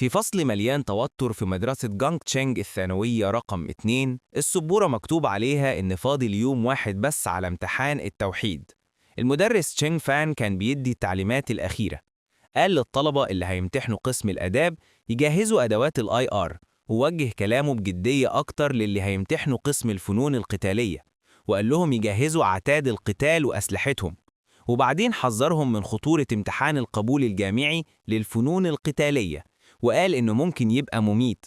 في فصل مليان توتر في مدرسة جانج تشينج الثانوية رقم 2، السبورة مكتوب عليها إن فاضل يوم واحد بس على امتحان التوحيد. المدرس تشينج فان كان بيدي التعليمات الأخيرة. قال للطلبة اللي هيمتحنوا قسم الآداب يجهزوا أدوات الآي آر، ووجه كلامه بجدية أكتر للي هيمتحنوا قسم الفنون القتالية، وقال لهم يجهزوا عتاد القتال وأسلحتهم. وبعدين حذرهم من خطورة امتحان القبول الجامعي للفنون القتالية، وقال إنه ممكن يبقى مميت.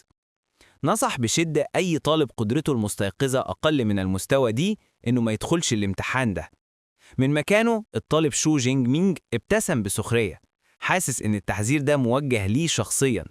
نصح بشدة أي طالب قدرته المستيقظة أقل من المستوى دي إنه ما يدخلش الامتحان ده. من مكانه الطالب شو جينج مينج ابتسم بسخرية، حاسس إن التحذير ده موجه ليه شخصياً،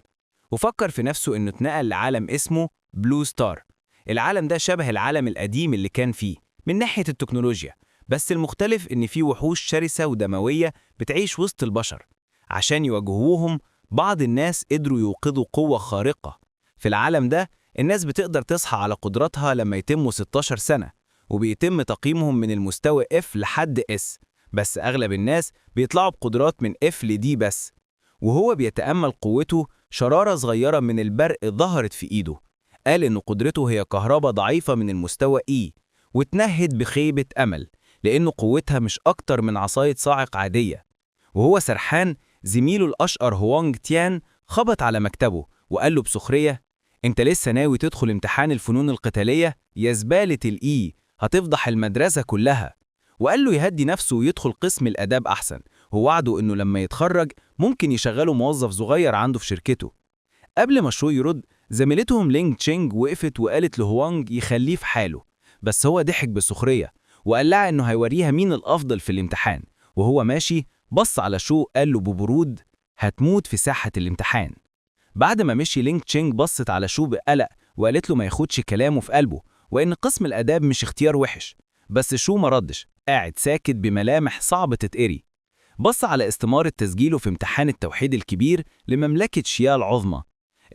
وفكر في نفسه إنه اتنقل لعالم اسمه بلو ستار. العالم ده شبه العالم القديم اللي كان فيه من ناحية التكنولوجيا، بس المختلف إن فيه وحوش شرسة ودموية بتعيش وسط البشر. عشان يواجهوهم، بعض الناس قدروا يوقظوا قوة خارقة. في العالم ده الناس بتقدر تصحى على قدراتها لما يتموا 16 سنة، وبيتم تقييمهم من المستوى F لحد S، بس أغلب الناس بيطلعوا بقدرات من F ل D بس. وهو بيتأمل قوته، شرارة صغيرة من البرق ظهرت في إيده. قال إن قدرته هي كهرباء ضعيفة من المستوى E، واتنهد بخيبة أمل لأنه قوتها مش أكتر من عصاية صاعق عادية. وهو سرحان، زميله الأشقر هوانج تيان خبط على مكتبه وقال له بسخرية: أنت لسه ناوي تدخل امتحان الفنون القتالية؟ يا زبالة الإي، هتفضح المدرسة كلها. وقال له يهدي نفسه ويدخل قسم الآداب أحسن، ووعده إنه لما يتخرج ممكن يشغله موظف صغير عنده في شركته. قبل ما شو يرد، زميلتهم لينج تشينج وقفت وقالت لهوانج يخليه في حاله، بس هو ضحك بسخرية وقال لها إنه هيوريها مين الأفضل في الامتحان. وهو ماشي بص على شو قال له ببرود: هتموت في ساحة الامتحان. بعد ما مشي، لينج تشينج بصت على شو بقلق وقالت له ما ياخدش كلامه في قلبه، وإن قسم الآداب مش اختيار وحش. بس شو ما ردش، قاعد ساكت بملامح صعبة تتقري. بص على استمارة تسجيله في امتحان التوحيد الكبير لمملكة شيا العظمى.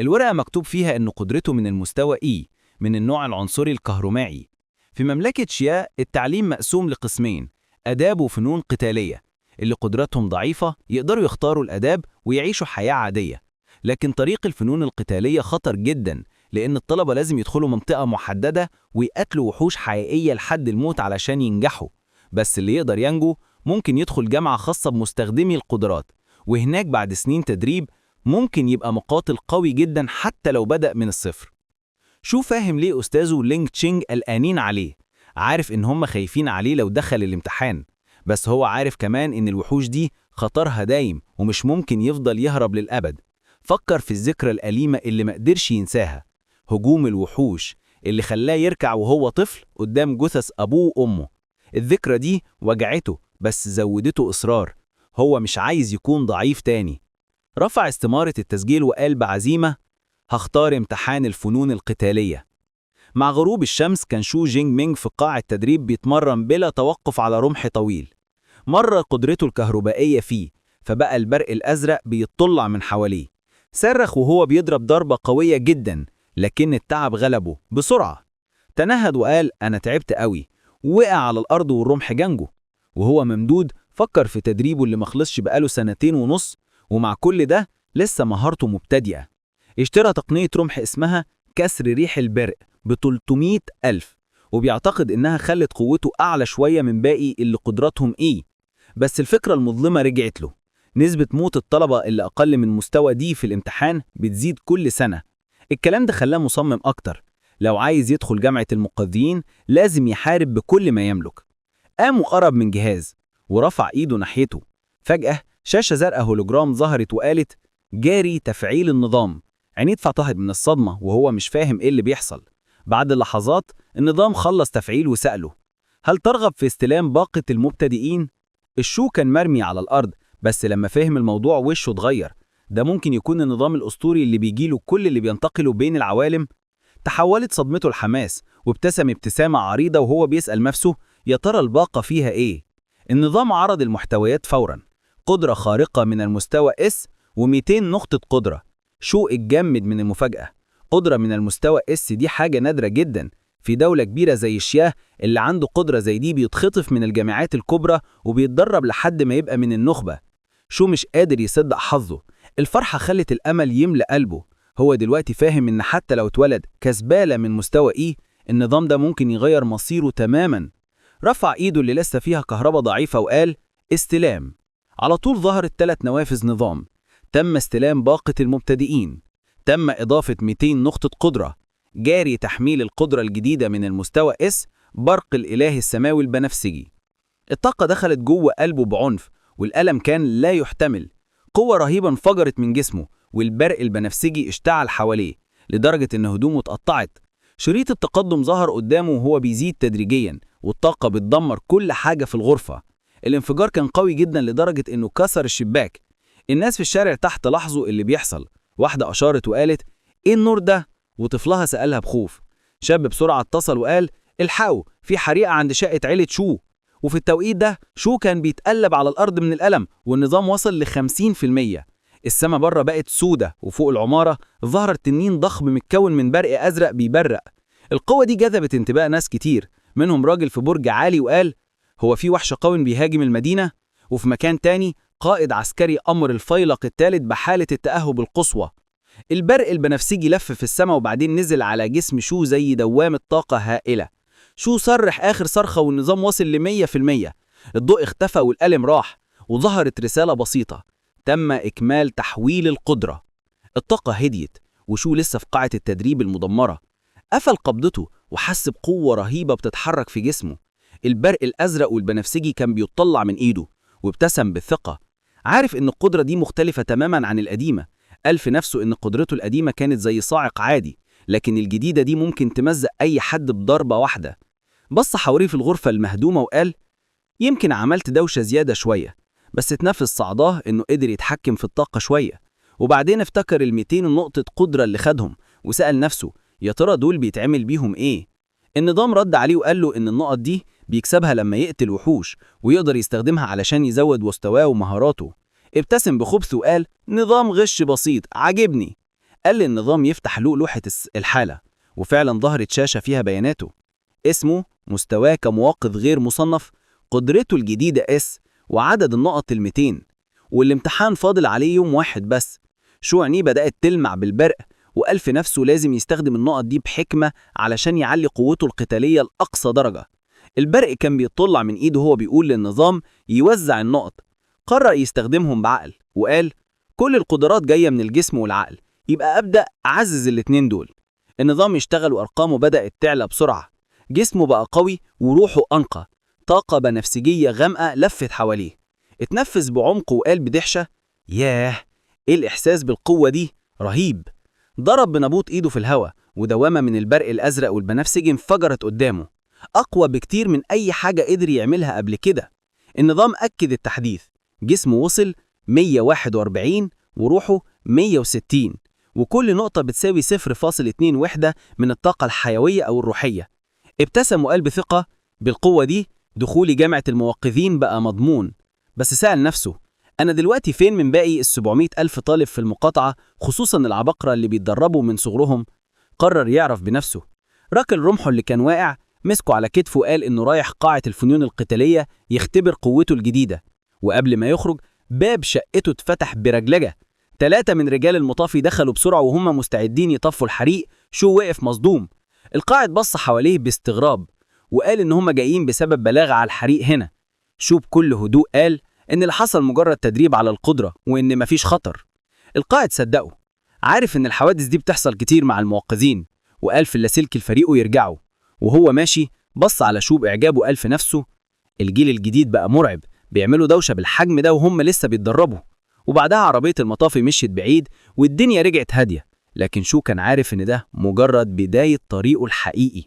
الورقة مكتوب فيها إن قدرته من المستوى E، من النوع العنصري الكهرومائي. في مملكة شيا التعليم مقسوم لقسمين: آداب وفنون قتالية. اللي قدراتهم ضعيفة يقدروا يختاروا الآداب ويعيشوا حياة عادية، لكن طريق الفنون القتالية خطر جدا، لأن الطلبة لازم يدخلوا منطقة محددة ويقتلوا وحوش حقيقية لحد الموت علشان ينجحوا. بس اللي يقدر ينجو ممكن يدخل جامعة خاصة بمستخدمي القدرات، وهناك بعد سنين تدريب ممكن يبقى مقاتل قوي جدا حتى لو بدأ من الصفر. شو فاهم ليه أستاذه لينج تشينج قلقانين عليه، عارف إن هم خايفين عليه لو دخل الامتحان، بس هو عارف كمان إن الوحوش دي خطرها دايم ومش ممكن يفضل يهرب للأبد. فكر في الذكرى الأليمة اللي ما قدرش ينساها، هجوم الوحوش اللي خلاه يركع وهو طفل قدام جثث أبوه وأمه. الذكرى دي وجعته بس زودته إصرار، هو مش عايز يكون ضعيف تاني. رفع استمارة التسجيل وقال بعزيمة: هختار امتحان الفنون القتالية. مع غروب الشمس كان شو جينج مينج في قاع التدريب بيتمرن بلا توقف على رمح طويل. مرة قدرته الكهربائية فيه، فبقى البرق الأزرق بيطلع من حواليه. صرخ وهو بيضرب ضربة قوية جدا، لكن التعب غلبه بسرعة. تنهد وقال: أنا تعبت قوي. وقع على الأرض والرمح جنجه. وهو ممدود فكر في تدريبه اللي مخلصش بقاله 2.5 سنين، ومع كل ده لسه مهارته مبتدئة. اشترى تقنية رمح اسمها كسر ريح البرق ب300,000، وبيعتقد إنها خلت قوته أعلى شوية من باقي اللي قدراتهم إيه. بس الفكرة المظلمة رجعت له: نسبة موت الطلبة اللي أقل من مستوى دي في الامتحان بتزيد كل سنة. الكلام ده خلاه مصمم أكتر، لو عايز يدخل جامعة المقاتلين لازم يحارب بكل ما يملك. قام وقرب من جهاز ورفع إيده ناحيته. فجأة شاشة زرقاء هولوجرام ظهرت وقالت: جاري تفعيل النظام. عينيه اتفتحت من الصدمة وهو مش فاهم إيه اللي بيحصل. بعد لحظات النظام خلص تفعيل وسأله: هل ترغب في استلام باقة المبتدئين؟ الشو كان مرمي على الأرض، بس لما فهم الموضوع وشه اتغير. ده ممكن يكون النظام الأسطوري اللي بيجيله كل اللي بينتقلوا بين العوالم. تحولت صدمته لحماس وابتسم ابتسامة عريضة وهو بيسأل نفسه: يا ترى الباقة فيها إيه؟ النظام عرض المحتويات فوراً: قدرة خارقة من المستوى S و200 نقطة قدرة. شو اتجمد من المفاجأة. قدرة من المستوى S دي حاجة نادرة جدا. في دولة كبيرة زي الشياه اللي عنده قدرة زي دي بيتخطف من الجامعات الكبرى وبيتدرب لحد ما يبقى من النخبة. شو مش قادر يصدق حظه. الفرحة خلت الأمل يملأ قلبه. هو دلوقتي فاهم إن حتى لو اتولد كزبالة من مستوى إيه، النظام ده ممكن يغير مصيره تماماً. رفع إيده اللي لسه فيها كهرباء ضعيفة وقال: استلام. على طول ظهرت 3 نوافذ نظام. تم استلام باقة المبتدئين. تم إضافة 200 نقطة قدرة. جاري تحميل القدرة الجديدة من المستوى اس، برق الإله السماوي البنفسجي. الطاقة دخلت جوه قلبه بعنف، والألم كان لا يحتمل. قوة رهيبة انفجرت من جسمه، والبرق البنفسجي اشتعل حواليه لدرجة إن هدومه اتقطعت. شريط التقدم ظهر قدامه وهو بيزيد تدريجيا، والطاقة بتدمر كل حاجة في الغرفة. الانفجار كان قوي جدا لدرجة إنه كسر الشباك. الناس في الشارع تحت لاحظوا اللي بيحصل. واحدة أشارت وقالت: إيه النور ده؟ وطفلها سألها بخوف. شاب بسرعة اتصل وقال: الحقوا، في حريقة عند شقة عيلة شو. وفي التوقيت ده شو كان بيتقلب على الأرض من الألم، والنظام وصل ل50%. السما بره بقت سودة، وفوق العمارة ظهر تنين ضخم متكون من برق أزرق بيبرق. القوة دي جذبت انتباه ناس كتير، منهم راجل في برج عالي وقال: هو في وحش قوي بيهاجم المدينة؟ وفي مكان تاني قائد عسكري أمر الفيلق الثالث بحالة التأهب القصوى. البرق البنفسجي لف في السماء وبعدين نزل على جسم شو زي دوامة طاقة هائلة. شو صرح آخر صرخة والنظام وصل ل100%. الضوء اختفى والألم راح، وظهرت رسالة بسيطة: تم إكمال تحويل القدرة. الطاقة هديت، وشو لسه في قاعة التدريب المدمرة. قفل قبضته وحس بقوة رهيبة بتتحرك في جسمه. البرق الأزرق والبنفسجي كان بيطلع من إيده، وابتسم بالثقة. عارف إن القدرة دي مختلفة تماماً عن القديمة. قال في نفسه إن قدرته القديمة كانت زي صاعق عادي، لكن الجديدة دي ممكن تمزق أي حد بضربة واحدة. بص حواليه في الغرفة المهدومة وقال: يمكن عملت دوشة زيادة شوية، بس اتنفس صعداه إنه قدر يتحكم في الطاقة شوية. وبعدين افتكر ال200 نقطة قدرة اللي خدهم، وسأل نفسه: يا ترى دول بيتعمل بيهم إيه؟ النظام رد عليه وقال له إن النقط دي بيكسبها لما يقتل وحوش، ويقدر يستخدمها علشان يزود مستواه ومهاراته. ابتسم بخبث وقال: نظام غش بسيط عجبني. قال للنظام يفتح له لوحة الحالة، وفعلا ظهرت شاشة فيها بياناته: اسمه، مستواه كمواقف غير مصنف، قدرته الجديدة اس، وعدد النقط ال200. والامتحان فاضل عليه يوم واحد بس. شو عينيه بدأت تلمع بالبرق، وقال في نفسه لازم يستخدم النقط دي بحكمة علشان يعلي قوته القتالية لأقصى درجة. البرق كان بيطلع من إيده وهو بيقول للنظام يوزع النقط. قرر يستخدمهم بعقل وقال: كل القدرات جاية من الجسم والعقل، يبقى أبدأ أعزز الاتنين دول. النظام يشتغل وأرقامه بدأت تعلى بسرعة. جسمه بقى قوي وروحه أنقى. طاقة بنفسجية غامقة لفت حواليه. اتنفس بعمق وقال بدهشة: ياه، إيه الإحساس بالقوة دي؟ رهيب. ضرب بنبوط إيده في الهواء، ودوامة من البرق الأزرق والبنفسجي انفجرت قدامه، أقوى بكتير من أي حاجة قدر يعملها قبل كده. النظام أكد التحديث: جسمه وصل 141 وروحه 160، وكل نقطة بتساوي 0.2 وحدة من الطاقة الحيوية أو الروحية. ابتسم وقال بثقة: بالقوة دي دخولي جامعة الموقظين بقى مضمون. بس سأل نفسه: أنا دلوقتي فين من باقي ال700 ألف طالب في المقاطعة، خصوصا العباقرة اللي بيتدربوا من صغرهم؟ قرر يعرف بنفسه. ركل رمحه اللي كان واقع، مسكه على كتفه وقال إنه رايح قاعة الفنون القتالية يختبر قوته الجديدة. وقبل ما يخرج باب شقته اتفتح برجلجة. 3 من رجال المطافي دخلوا بسرعة وهم مستعدين يطفوا الحريق. شو وقف مصدوم. القائد بص حواليه باستغراب وقال إن هم جايين بسبب بلاغ على الحريق هنا. شو بكل هدوء قال إن اللي حصل مجرد تدريب على القدرة وإن مفيش خطر. القائد صدقه، عارف إن الحوادث دي بتحصل كتير مع الموقظين، وقال في اللاسلكي لفريقه يرجعوا. وهو ماشي بص على شو بإعجابه وقال في نفسه: الجيل الجديد بقى مرعب، بيعملوا دوشة بالحجم ده وهم لسه بيتدربوا. وبعدها عربية المطافي مشيت بعيد والدنيا رجعت هادية، لكن شو كان عارف إن ده مجرد بداية طريقه الحقيقي.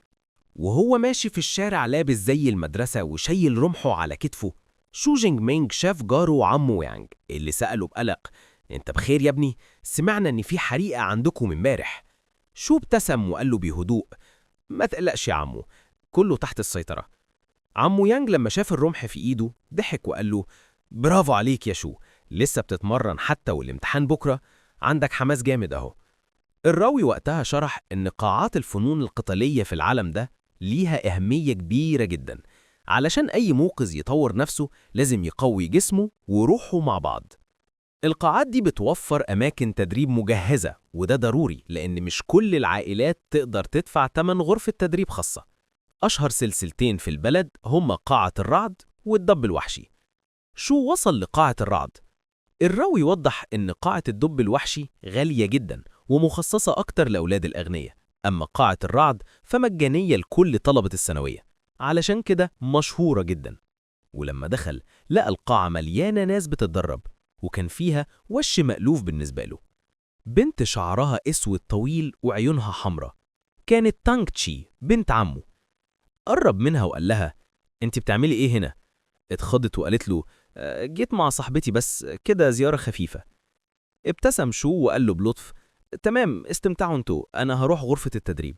وهو ماشي في الشارع لابس زي المدرسة وشايل رمحه على كتفه، شو جينج مينج شاف جاره وعمه يانج اللي سأله بقلق: انت بخير يا ابني؟ سمعنا ان في حريقة عندكم امبارح. شو ابتسم وقال له بهدوء: ما تقلقش يا عمو، كله تحت السيطرة. عمو يانج لما شاف الرمح في ايده ضحك وقال له: برافو عليك يا شو، لسه بتتمرن حتى والامتحان بكرة، عندك حماس جامد اهو. الراوي وقتها شرح ان قاعات الفنون القتالية في العالم ده ليها أهمية كبيرة جدا، علشان أي موقظ يطور نفسه لازم يقوي جسمه وروحه مع بعض. القاعات دي بتوفر أماكن تدريب مجهزة، وده ضروري لأن مش كل العائلات تقدر تدفع تمن غرفة تدريب خاصة. أشهر سلسلتين في البلد هما قاعة الرعد والدب الوحشي. شو وصل لقاعة الرعد؟ الراوي يوضح إن قاعة الدب الوحشي غالية جدا ومخصصة أكتر لأولاد الأغنياء، أما قاعة الرعد فمجانية لكل طلبة الثانوية، علشان كده مشهورة جدا. ولما دخل لقى القاعة مليانة ناس بتتدرب، وكان فيها وش مألوف بالنسبة له. بنت شعرها اسود طويل وعيونها حمرة، كانت تانغ تشي بنت عمه. قرب منها وقال لها: انت بتعملي ايه هنا؟ اتخضت وقالت له: جيت مع صاحبتي بس كده زيارة خفيفة. ابتسم شو وقال له بلطف: تمام، استمتعوا انتوا، انا هروح غرفة التدريب.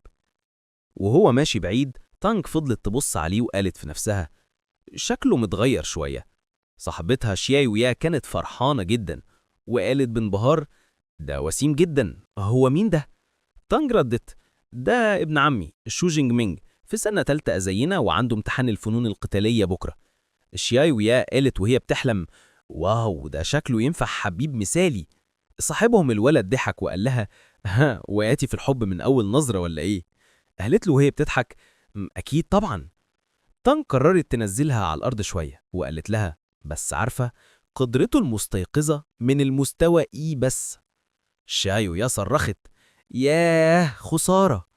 وهو ماشي بعيد، تانغ فضلت تبص عليه وقالت في نفسها: شكله متغير شوية. صاحبتها شياي ويا كانت فرحانة جدا وقالت بانبهار: ده وسيم جدا، هو مين ده؟ تانغ ردت: ده ابن عمي شو جينج مينج، في سنة تالتة زينا وعنده امتحان الفنون القتالية بكرة. شياي ويا قالت وهي بتحلم: واو، ده شكله ينفع حبيب مثالي. صاحبهم الولد ضحك وقال لها: ها، وقعتي في الحب من أول نظرة ولا إيه؟ قالت له وهي بتضحك: أكيد طبعا. تانغ قررت تنزلها على الأرض شوية وقالت لها: بس عارفة، قدرته المستيقظة من المستوى إيه بس. شايو يا صرخت: ياه، خسارة.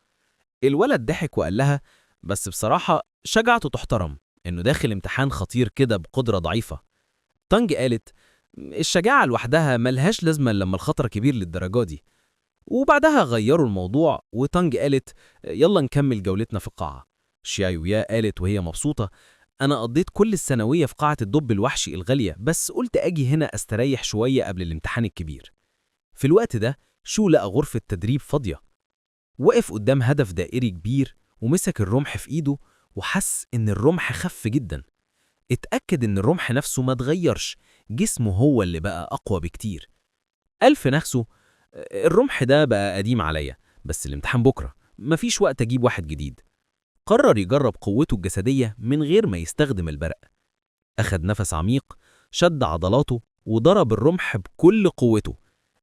الولد ضحك وقال لها: بس بصراحة شجعته تحترم، إنه داخل امتحان خطير كده بقدرة ضعيفة. تانج قالت: الشجاعة لوحدها ملهاش لازمة لما الخطر كبير للدرجة دي. وبعدها غيروا الموضوع وتانج قالت: يلا نكمل جولتنا في القاعة. شيايويا قالت وهي مبسوطة: أنا قضيت كل الثانوية في قاعة الدب الوحشي الغالية، بس قلت أجي هنا أستريح شوية قبل الامتحان الكبير. في الوقت ده شو لقى غرفة تدريب فاضية. وقف قدام هدف دائري كبير ومسك الرمح في إيده وحس إن الرمح خف جدا. اتأكد إن الرمح نفسه ما اتغيرش، جسمه هو اللي بقى أقوى بكتير. قال في نفسه: الرمح ده بقى قديم عليا، بس الامتحان بكرة، مفيش وقت أجيب واحد جديد. قرر يجرب قوته الجسدية من غير ما يستخدم البرق. أخد نفس عميق، شد عضلاته وضرب الرمح بكل قوته.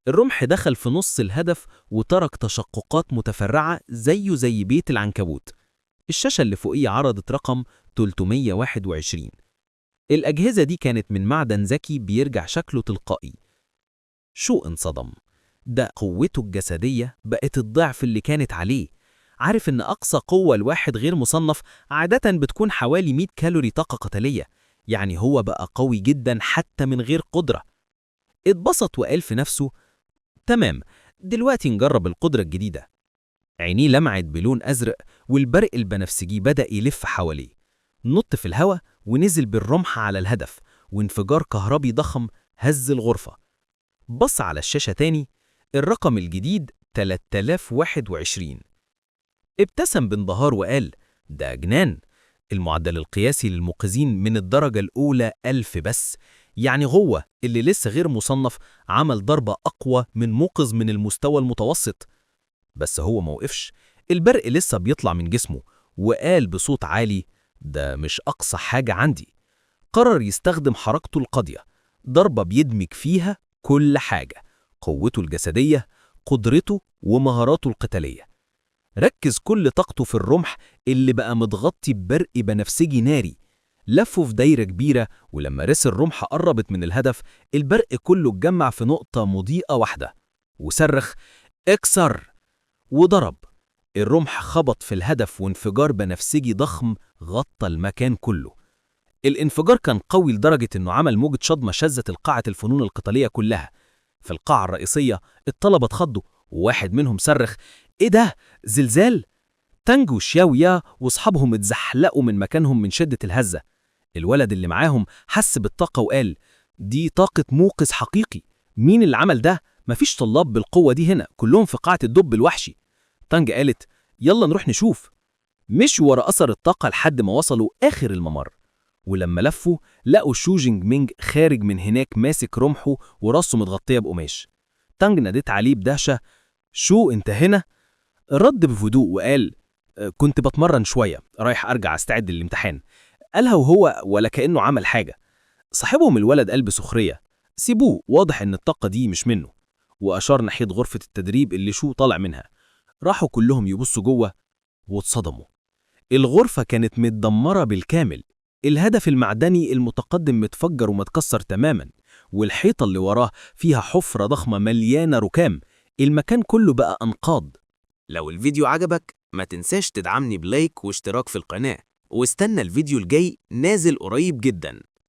الرمح دخل في نص الهدف وترك تشققات متفرعة زيه زي بيت العنكبوت. الشاشة اللي فوقيه عرضت رقم 321. الأجهزة دي كانت من معدن ذكي بيرجع شكله تلقائي. شو انصدم، ده قوته الجسدية بقت الضعف اللي كانت عليه. عارف إن أقصى قوة الواحد غير مصنف عادة بتكون حوالي 100 كالوري طاقة قتالية، يعني هو بقى قوي جدا حتى من غير قدرة. اتبسط وقال في نفسه: تمام، دلوقتي نجرب القدرة الجديدة. عينيه لمعت بلون أزرق والبرق البنفسجي بدأ يلف حواليه. نط في الهواء ونزل بالرمح على الهدف، وانفجار كهربي ضخم هز الغرفة. بص على الشاشة تاني، الرقم الجديد 3021. ابتسم بانبهار وقال: ده جنان، المعدل القياسي للمنقذين من الدرجة الأولى 1000 بس، يعني هو اللي لسه غير مصنف عمل ضربة أقوى من منقذ من المستوى المتوسط. بس هو موقفش، البرق لسه بيطلع من جسمه، وقال بصوت عالي: ده مش أقصى حاجة عندي. قرر يستخدم حركته القاضية، ضربة بيدمج فيها كل حاجة: قوته الجسدية، قدرته، ومهاراته القتالية. ركز كل طاقته في الرمح اللي بقى متغطي ببرق بنفسجي ناري. لفه في دايرة كبيرة، ولما رس الرمح قربت من الهدف، البرق كله اتجمع في نقطة مضيئة واحدة، وصرخ: اكسر! وضرب. الرمح خبط في الهدف وانفجار بنفسجي ضخم غطى المكان كله. الانفجار كان قوي لدرجة انه عمل موجة صدمة شزت القاعة الفنون القتالية كلها. في القاعة الرئيسية الطلبة اتخضوا، وواحد منهم صرخ: ايه ده؟ زلزال؟ تانج وشياويا واصحابهم اتزحلقوا من مكانهم من شدة الهزة. الولد اللي معاهم حس بالطاقة وقال: دي طاقة موقظ حقيقي، مين اللي عمل ده؟ مفيش طلاب بالقوة دي هنا، كلهم في قاعة الدب الوحشي. تانج قالت: يلا نروح نشوف. مشوا ورا أثر الطاقة لحد ما وصلوا آخر الممر، ولما لفوا لقوا شو جينج مينج خارج من هناك ماسك رمحه وراسه متغطية بقماش. تانج نادت عليه بدهشة: شو انت هنا؟ رد بهدوء وقال: كنت بتمرن شوية، رايح أرجع أستعد للامتحان. قالها وهو ولا كأنه عمل حاجة. صاحبهم الولد قال بسخرية: سيبوه، واضح إن الطاقة دي مش منه. وأشار ناحية غرفة التدريب اللي شو طالع منها. راحوا كلهم يبصوا جوه واتصدموا. الغرفة كانت متدمرة بالكامل. الهدف المعدني المتقدم متفجر ومتكسر تماما، والحيطة اللي وراه فيها حفرة ضخمة مليانة ركام. المكان كله بقى أنقاض. لو الفيديو عجبك ما تنساش تدعمني بلايك واشتراك في القناة، واستنى الفيديو الجاي نازل قريب جداً.